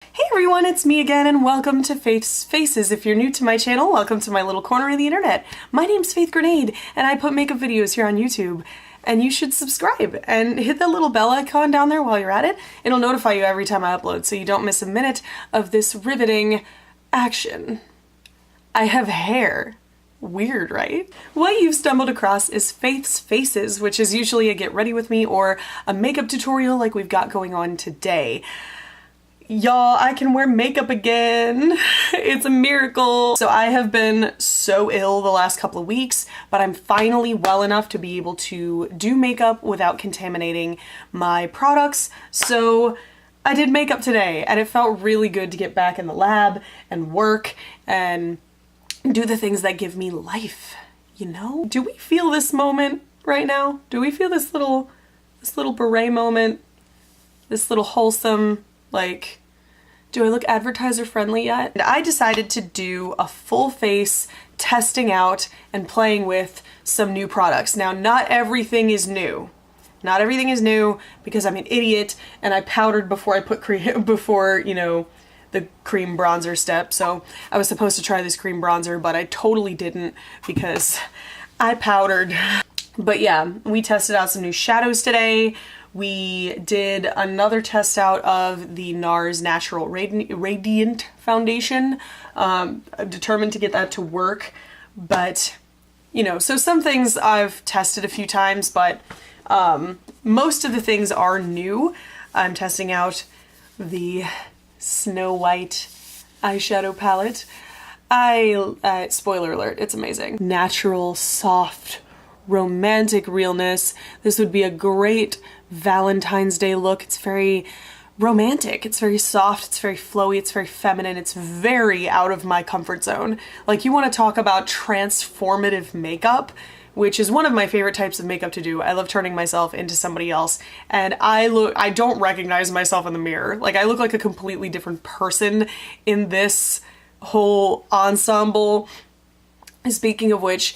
Hey everyone, it's me again and welcome to Faith's Faces. If you're new to my channel, welcome to my little corner of the internet. My name's Faith Grenade and I put makeup videos here on YouTube. And you should subscribe and hit that little bell icon down there while you're at it. It'll notify you every time I upload so you don't miss a minute of this riveting action. I have hair. Weird, right? What you've stumbled across is Faith's Faces, which is usually a get ready with me or a makeup tutorial like we've got going on today. Y'all, I can wear makeup again. It's a miracle. So I have been so ill the last couple of weeks, but I'm finally well enough to be able to do makeup without contaminating my products. So I did makeup today and it felt really good to get back in the lab and work and do the things that give me life, you know? Do we feel this moment right now? Do we feel this little beret moment? This little wholesome, like, do I look advertiser friendly yet? And I decided to do a full face testing out and playing with some new products. Now, not everything is new. Not everything is new because I'm an idiot and I powdered before I put cream, the cream bronzer step. So I was supposed to try this cream bronzer, but I totally didn't because I powdered. But yeah, we tested out some new shadows today. We did another test out of the NARS Natural Radiant Foundation. I'm determined to get that to work, but so some things I've tested a few times, but most of the things are new. I'm testing out the Snow White eyeshadow palette. Spoiler alert, it's amazing. Natural, soft, romantic realness. This would be a great Valentine's Day look. It's very romantic, it's very soft, it's very flowy, it's very feminine, it's very out of my comfort zone. Like, you want to talk about transformative makeup, which is one of my favorite types of makeup to do. I love turning myself into somebody else, and I don't recognize myself in the mirror. Like, I look like a completely different person in this whole ensemble. Speaking of which,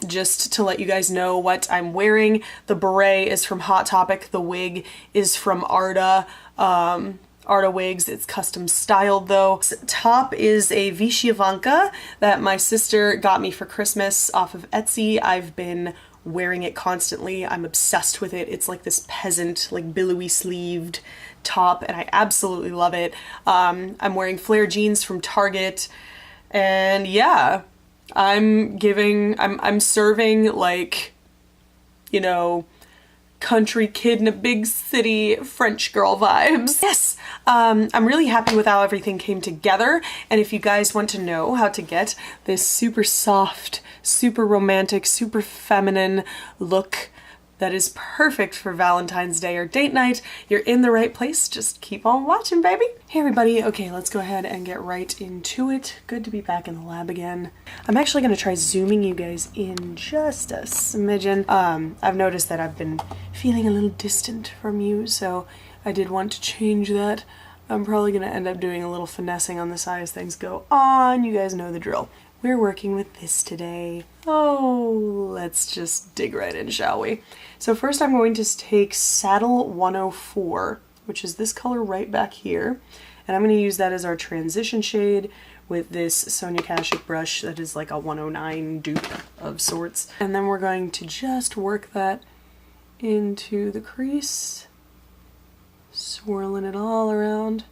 just to let you guys know what I'm wearing, the beret is from Hot Topic, the wig is from Arda, Arda Wigs. It's custom styled though. Top is a Vyshyvanka that my sister got me for Christmas off of Etsy. I've been wearing it constantly. I'm obsessed with it. It's like this peasant, like billowy sleeved top, and I absolutely love it. I'm wearing flare jeans from Target, and yeah. I'm serving like, country kid in a big city French girl vibes. Yes, I'm really happy with how everything came together, and if you guys want to know how to get this super soft, super romantic, super feminine look that is perfect for Valentine's Day or date night, you're in the right place. Just keep on watching, baby. Hey everybody, okay, let's go ahead and get right into it. Good to be back in the lab again. I'm actually gonna try zooming you guys in just a smidgen. I've noticed that I've been feeling a little distant from you, so I did want to change that. I'm probably gonna end up doing a little finessing on the side as things go on. You guys know the drill. We're working with this today. Oh, let's just dig right in, shall we? So first I'm going to take Saddle 104, which is this color right back here. And I'm going to use that as our transition shade with this Sonia Kashuk brush that is like a 109 dupe of sorts. And then we're going to just work that into the crease, swirling it all around.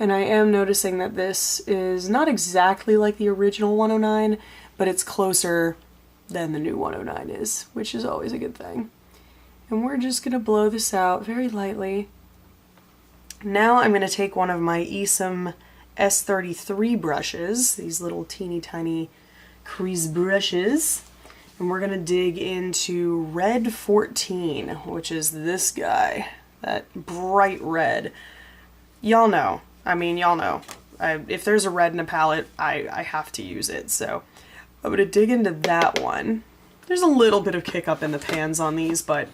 And I am noticing that this is not exactly like the original 109, but it's closer than the new 109 is, which is always a good thing. And we're just going to blow this out very lightly. Now I'm going to take one of my Esom S33 brushes, these little teeny tiny crease brushes, and we're going to dig into Red 14, which is this guy, that bright red. Y'all know. I mean, y'all know. If there's a red in a palette, I have to use it, so I'm going to dig into that one. There's a little bit of kick up in the pans on these, but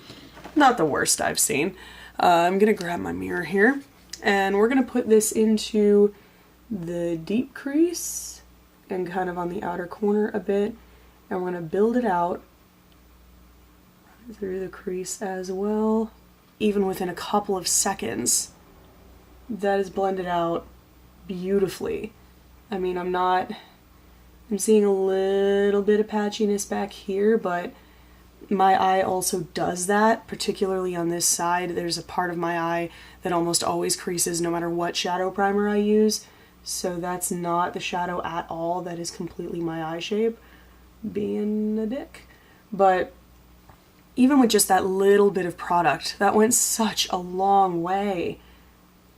not the worst I've seen. I'm going to grab my mirror here, and we're going to put this into the deep crease and kind of on the outer corner a bit, and we're going to build it out through the crease as well. Even within a couple of seconds, that is blended out beautifully. I mean, I'm seeing a little bit of patchiness back here, but my eye also does that, particularly on this side. There's a part of my eye that almost always creases no matter what shadow primer I use. So that's not the shadow at all. That is completely my eye shape, being a dick. But even with just that little bit of product, that went such a long way.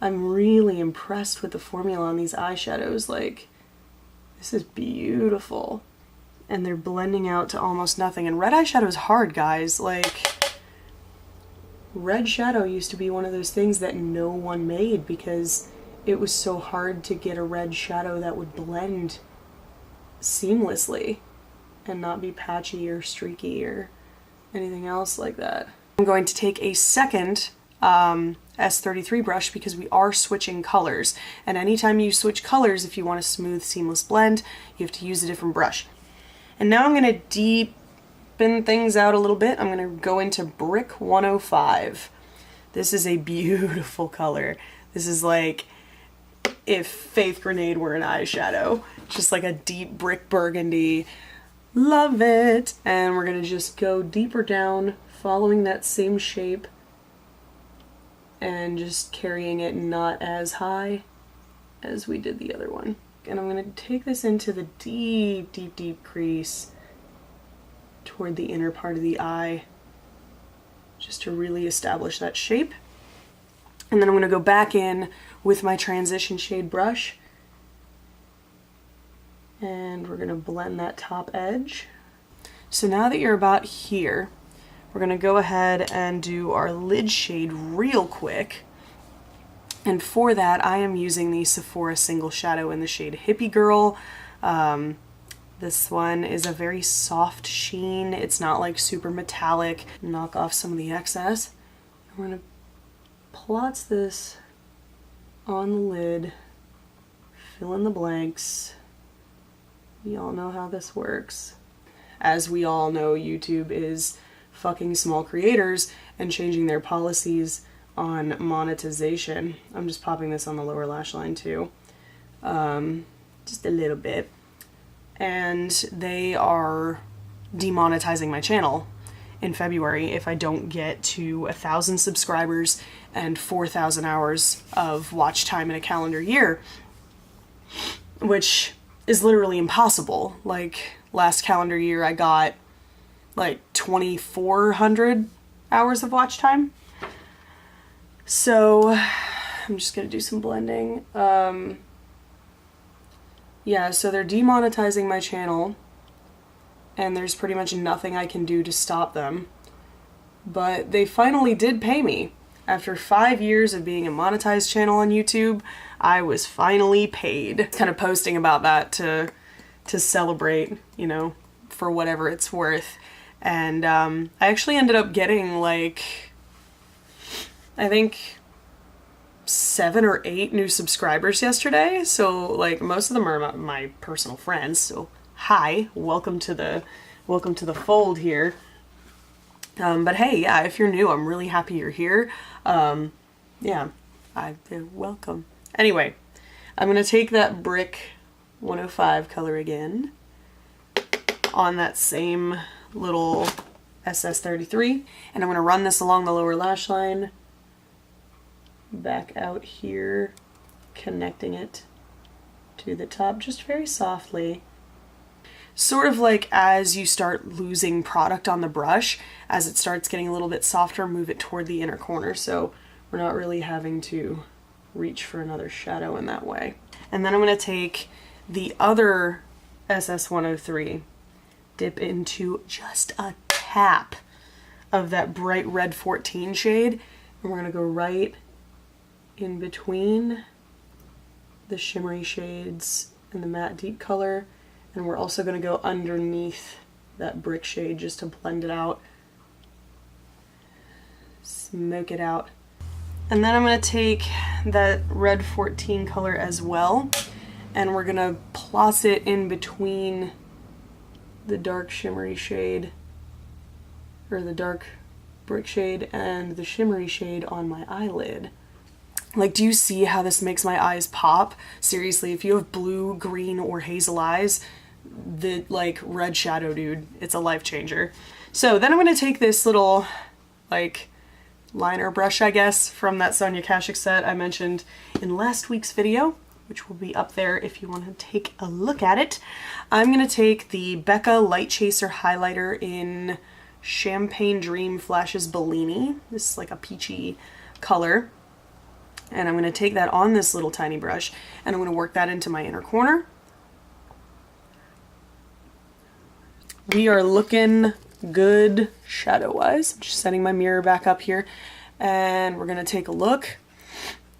I'm really impressed with the formula on these eyeshadows. Like, this is beautiful. And they're blending out to almost nothing. And red eyeshadow is hard, guys. Like, red shadow used to be one of those things that no one made because it was so hard to get a red shadow that would blend seamlessly and not be patchy or streaky or anything else like that. I'm going to take a second S33 brush because we are switching colors. And anytime you switch colors, if you want a smooth, seamless blend, you have to use a different brush. And now I'm going to deepen things out a little bit. I'm going to go into Brick 105. This is a beautiful color. This is like if Faith Grenade were an eyeshadow. Just like a deep brick burgundy. Love it! And we're going to just go deeper down, following that same shape, and just carrying it not as high as we did the other one. And I'm going to take this into the deep, deep, deep crease toward the inner part of the eye just to really establish that shape. And then I'm going to go back in with my transition shade brush and we're going to blend that top edge. So now that you're about here, we're going to go ahead and do our lid shade real quick. And for that, I am using the Sephora Single Shadow in the shade Hippie Girl. This one is a very soft sheen. It's not like super metallic. Knock off some of the excess. We're going to plot this on the lid, fill in the blanks. You all know how this works. As we all know, YouTube is fucking small creators and changing their policies on monetization. I'm just popping this on the lower lash line too. Just a little bit. And they are demonetizing my channel in February if I don't get to 1,000 subscribers and 4,000 hours of watch time in a calendar year, which is literally impossible. Like, last calendar year I got like 2,400 hours of watch time. So I'm just gonna do some blending. Yeah, so they're demonetizing my channel and there's pretty much nothing I can do to stop them. But they finally did pay me. After 5 years of being a monetized channel on YouTube, I was finally paid. Kind of posting about that to celebrate, you know, for whatever it's worth. And I actually ended up getting like, I think 7 or 8 new subscribers yesterday. So like most of them are my personal friends. So hi, welcome to the fold here. But hey, yeah, if you're new, I'm really happy you're here. Yeah, welcome. Anyway, I'm gonna take that Brick 105 color again on that same little SS33, and I'm gonna run this along the lower lash line, back out here, connecting it to the top just very softly. Sort of like as you start losing product on the brush, as it starts getting a little bit softer, move it toward the inner corner so we're not really having to reach for another shadow in that way. And then I'm going to take the other SS103, dip into just a tap of that bright red 14 shade, and we're going to go right in between the shimmery shades and the matte deep color. And we're also going to go underneath that brick shade just to blend it out, smoke it out. And then I'm going to take that red 14 color as well, and we're going to plot it in between the dark shimmery shade, or the dark brick shade, and the shimmery shade on my eyelid. Like, do you see how this makes my eyes pop? Seriously, if you have blue, green, or hazel eyes, the, like, red shadow, dude, it's a life changer. So then I'm going to take this little, like, liner brush, I guess, from that Sonia Kashuk set I mentioned in last week's video, which will be up there if you want to take a look at it. I'm going to take the Becca Light Chaser highlighter in Champagne Dream Flashes Bellini. This is like a peachy color. And I'm going to take that on this little tiny brush, and I'm going to work that into my inner corner. We are looking good shadow-wise. I'm just setting my mirror back up here, and we're going to take a look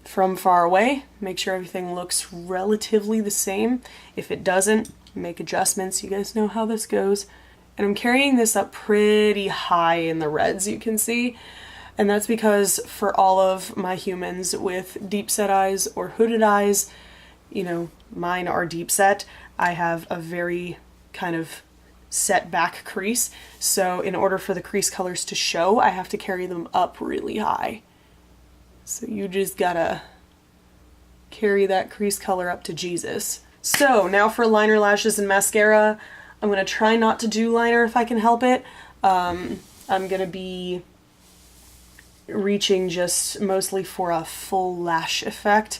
from far away, make sure everything looks relatively the same. If it doesn't, make adjustments. You guys know how this goes. And I'm carrying this up pretty high in the reds, you can see. And that's because for all of my humans with deep set eyes or hooded eyes, you know, mine are deep set. I have a very kind of set back crease. So in order for the crease colors to show, I have to carry them up really high. So you just gotta carry that crease color up to Jesus. So now for liner, lashes, and mascara, I'm gonna try not to do liner if I can help it. I'm gonna be reaching just mostly for a full lash effect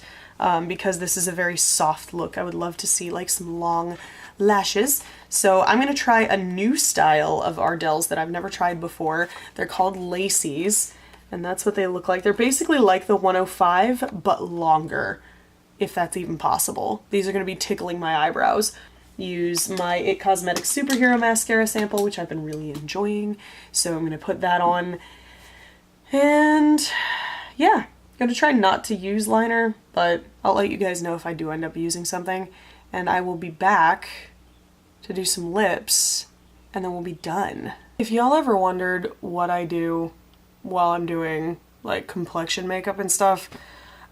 because this is a very soft look. I would love to see like some long lashes. So I'm going to try a new style of Ardell's that I've never tried before. They're called Lacy's, and that's what they look like. They're basically like the 105 but longer, if that's even possible. These are going to be tickling my eyebrows. Use my IT Cosmetics Superhero Mascara sample, which I've been really enjoying. So I'm going to put that on. And yeah, I'm going to try not to use liner, but I'll let you guys know if I do end up using something. And I will be back to do some lips, and then we'll be done. If y'all ever wondered what I do while I'm doing like complexion makeup and stuff,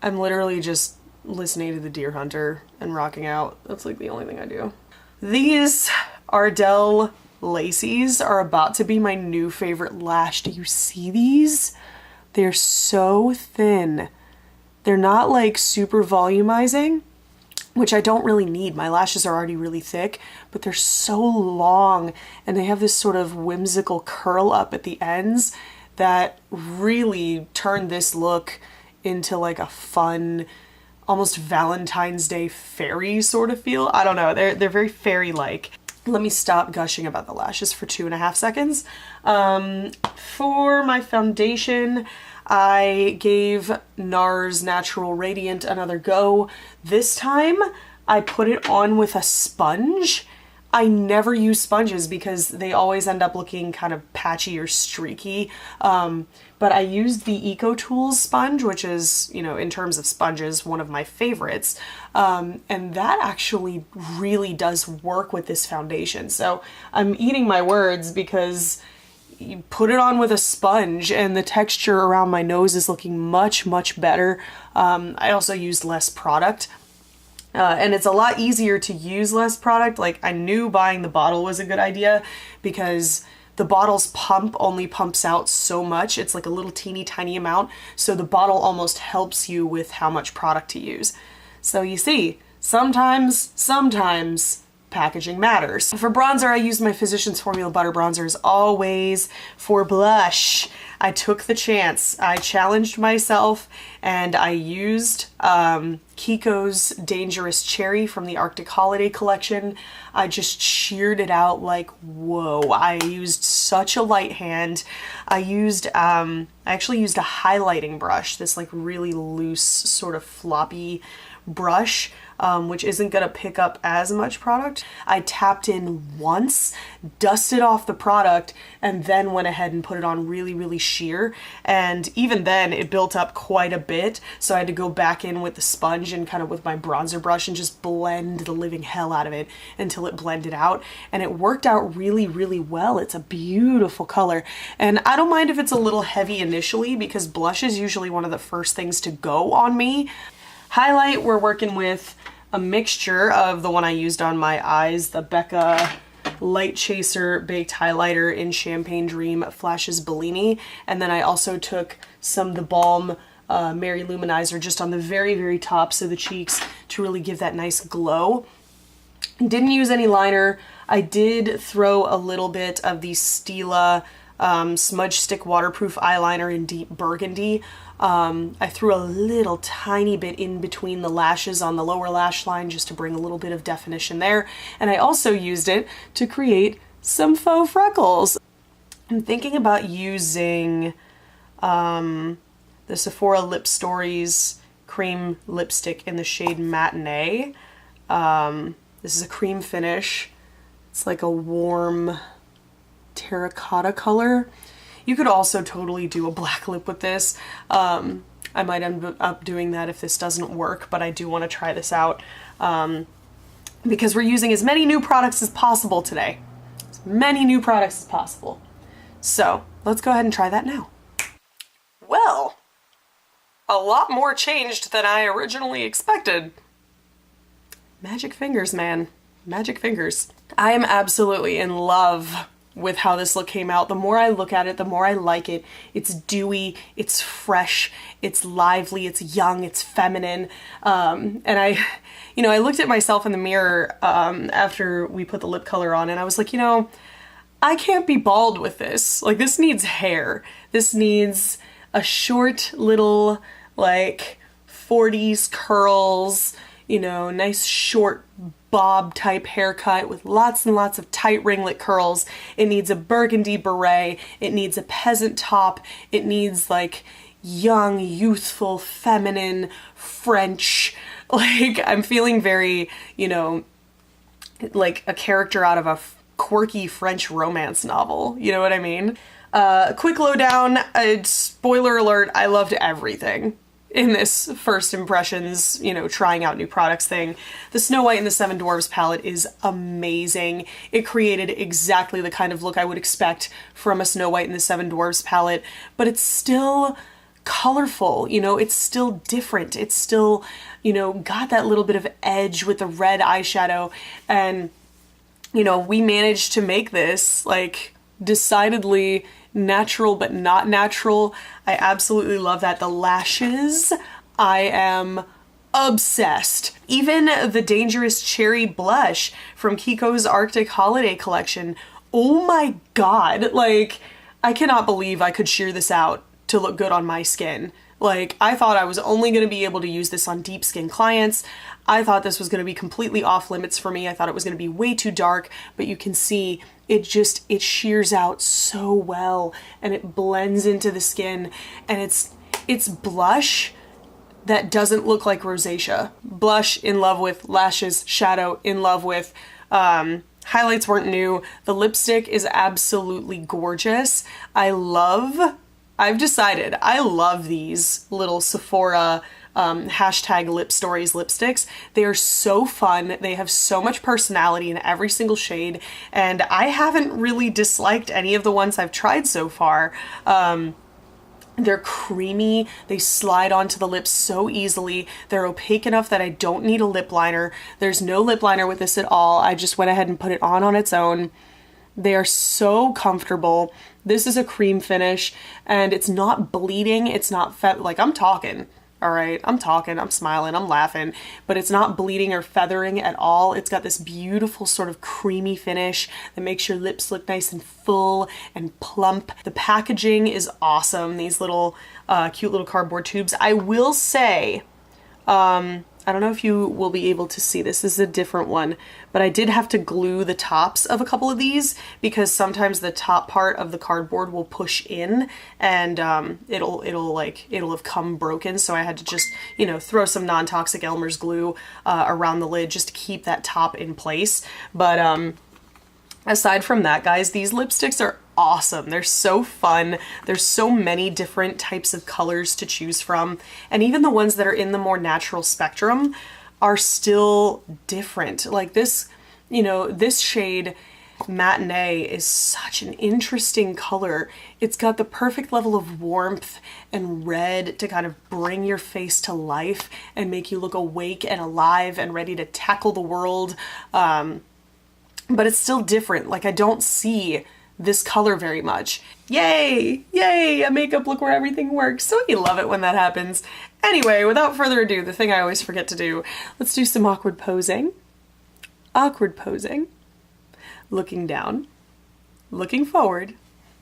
I'm literally just listening to the Deer Hunter and rocking out. That's like the only thing I do. These Ardell Lacy's are about to be my new favorite lash. Do you see these? They're so thin. They're not like super volumizing, which I don't really need. My lashes are already really thick, but they're so long, and they have this sort of whimsical curl up at the ends that really turn this look into like a fun, almost Valentine's Day fairy sort of feel. I don't know, they're very fairy-like. Let me stop gushing about the lashes for 2.5 seconds. For my foundation, I gave NARS Natural Radiant another go. This time, I put it on with a sponge. I never use sponges because they always end up looking kind of patchy or streaky. But I used the EcoTools sponge, which is, you know, in terms of sponges, one of my favorites. And that actually really does work with this foundation. So I'm eating my words because you put it on with a sponge and the texture around my nose is looking much, much better. I also used less product. And it's a lot easier to use less product. Like, I knew buying the bottle was a good idea because the bottle's pump only pumps out so much. It's like a little teeny tiny amount. So the bottle almost helps you with how much product to use. So you see, sometimes packaging matters. For bronzer, I used my Physicians Formula Butter Bronzer as always. For blush, I took the chance. I challenged myself and I used Kiko's Dangerous Cherry from the Arctic Holiday Collection. I just sheared it out like, whoa. I used such a light hand. I actually used a highlighting brush, this like really loose sort of floppy brush, which isn't gonna pick up as much product. I tapped in once, dusted off the product, and then went ahead and put it on really, really sheer. And even then it built up quite a bit. So I had to go back in with the sponge and kind of with my bronzer brush and just blend the living hell out of it until it blended out. And it worked out really, really well. It's a beautiful color. And I don't mind if it's a little heavy initially because blush is usually one of the first things to go on me. Highlight, we're working with a mixture of the one I used on my eyes, the Becca Light Chaser Baked Highlighter in Champagne Dream Flashes Bellini. And then I also took some The Balm Mary Luminizer just on the very, very tops of the cheeks to really give that nice glow. Didn't use any liner. I did throw a little bit of the Stila Smudge Stick Waterproof Eyeliner in Deep Burgundy. I threw a little tiny bit in between the lashes on the lower lash line just to bring a little bit of definition there. And I also used it to create some faux freckles. I'm thinking about using the Sephora Lip Stories cream lipstick in the shade Matinee. This is a cream finish. It's like a warm terracotta color. You could also totally do a black lip with this. I might end up doing that if this doesn't work, but I do want to try this out because we're using as many new products as possible today. As many new products as possible. So let's go ahead and try that now. Well, a lot more changed than I originally expected. Magic fingers, man. Magic fingers. I am absolutely in love with how this look came out. The more I look at it, the more I like it. It's dewy, it's fresh, it's lively, it's young, it's feminine. And I looked at myself in the mirror after we put the lip color on, and I was like, I can't be bald with this. Like, this needs hair. This needs a short little, like, 40s curls, nice short bob type haircut with lots and lots of tight ringlet curls. It needs a burgundy beret. It needs a peasant top. It needs like young, youthful, feminine, French. Like, I'm feeling very, like a character out of a quirky French romance novel. You know what I mean? Quick lowdown, spoiler alert, I loved everything in this first impressions, trying out new products thing. The Snow White and the Seven Dwarfs palette is amazing. It created exactly the kind of look I would expect from a Snow White and the Seven Dwarfs palette, but it's still colorful, it's still different. It's still, got that little bit of edge with the red eyeshadow. And, we managed to make this like decidedly natural but not natural. I absolutely love that. The lashes, I am obsessed. Even the Dangerous Cherry blush from Kiko's Arctic Holiday Collection. Oh my god, like, I cannot believe I could shear this out to look good on my skin. Like, I thought I was only going to be able to use this on deep skin clients. I thought this was going to be completely off limits for me. I thought it was going to be way too dark, but you can see it shears out so well and it blends into the skin, and it's blush that doesn't look like rosacea. Blush in love with, lashes, shadow in love with, highlights weren't new. The lipstick is absolutely gorgeous. I've decided I love these little Sephora hashtag Lip Stories lipsticks. They are so fun. They have so much personality in every single shade, and I haven't really disliked any of the ones I've tried so far. They're creamy, they slide onto the lips so easily, they're opaque enough that I don't need a lip liner. There's no lip liner with this at all. I just went ahead and put it on its own. They are so comfortable. This is a cream finish, and it's not bleeding, it's not like, I'm talking. All right, I'm talking, I'm smiling, I'm laughing, but it's not bleeding or feathering at all. It's got this beautiful sort of creamy finish that makes your lips look nice and full and plump. The packaging is awesome. These little cute little cardboard tubes. I will say, I don't know if you will be able to see this. This is a different one, but I did have to glue the tops of a couple of these because sometimes the top part of the cardboard will push in and it'll have come broken. So I had to just, throw some non-toxic Elmer's glue around the lid just to keep that top in place. But aside from that, guys, these lipsticks are awesome. They're so fun. There's so many different types of colors to choose from. And even the ones that are in the more natural spectrum are still different. Like this, this shade Matinee is such an interesting color. It's got the perfect level of warmth and red to kind of bring your face to life and make you look awake and alive and ready to tackle the world. But it's still different. Like, I don't see this color very much. Yay! Yay! A makeup look where everything works. So you love it when that happens. Anyway, without further ado, the thing I always forget to do, let's do some awkward posing. Awkward posing. Looking down. Looking forward.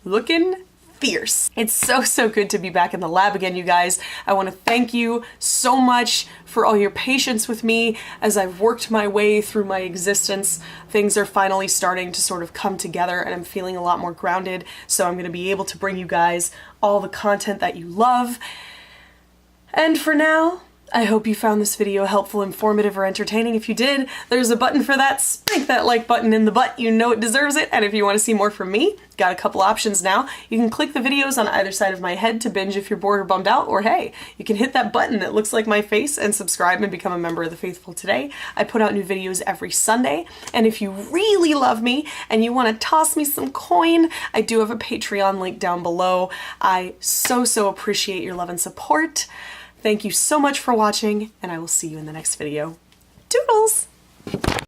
Looking fierce. It's so good to be back in the lab again, you guys. I want to thank you so much for all your patience with me as I've worked my way through my existence. Things are finally starting to sort of come together and I'm feeling a lot more grounded, so I'm going to be able to bring you guys all the content that you love. And for now, I hope you found this video helpful, informative, or entertaining. If you did, there's a button for that. Spank that like button in the butt. You know it deserves it. And if you want to see more from me, got a couple options now. You can click the videos on either side of my head to binge if you're bored or bummed out, or hey, you can hit that button that looks like my face and subscribe and become a member of the Faithful today. I put out new videos every Sunday. And if you really love me and you want to toss me some coin, I do have a Patreon link down below. I so appreciate your love and support. Thank you so much for watching, and I will see you in the next video. Doodles!